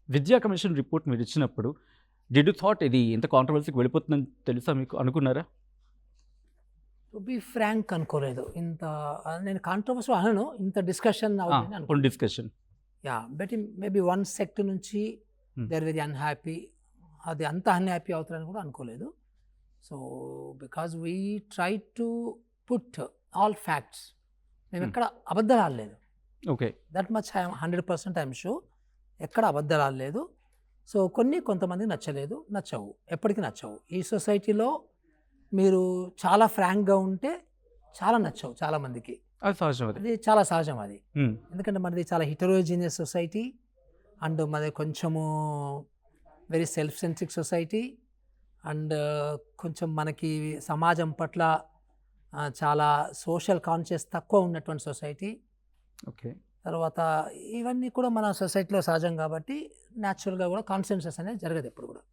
విద్యా commission report మీరు ఇచ్చినప్పుడు డిడ్ యూ థాట్ ఇది ఇంత కాంట్రవర్సీకి వెళ్ళిపోతుందని తెలుసా మీకు? అనుకున్నారా? టు బి ఫ్రాంక్ అనుకోలేదు. ఇంత నేను కాంట్రవర్సీ అనను. ఇంత డిస్కషన్ అవుతుంది కొన్ని అనుకోలేదు. Discussion. But maybe one sect నుంచి Hmm. They are very unhappy. అది అంత అన్హ్యాపీ అవుతారని కూడా అనుకోలేదు. So because we try to put all facts. మేము ఎక్కడ అబద్ధాలు ఆడలేదు. Okay. That much 100% I'm sure. ఎక్కడ అబద్ధాలు ఆడలేదు. సో కొంతమందికి నచ్చవు, ఎప్పటికీ నచ్చవు. ఈ సొసైటీలో మీరు చాలా ఫ్రాంక్గా ఉంటే చాలా నచ్చవు చాలామందికి. అది సహజం. అది అది చాలా సహజం అది. ఎందుకంటే మనది చాలా హిటరోజీనియస్ సొసైటీ అండ్ మనది కొంచెము very self centric society and కొంచెం మనకి సమాజం పట్ల చాలా సోషల్ కాన్షియస్ తక్కువ ఉన్నటువంటి సొసైటీ. ఓకే. తర్వాత ఇవన్నీ కూడా మన సొసైటీలో సహజం కాబట్టి న్యాచురల్గా కూడా కాన్సెన్సస్ అనేది జరగదు ఎప్పుడు కూడా.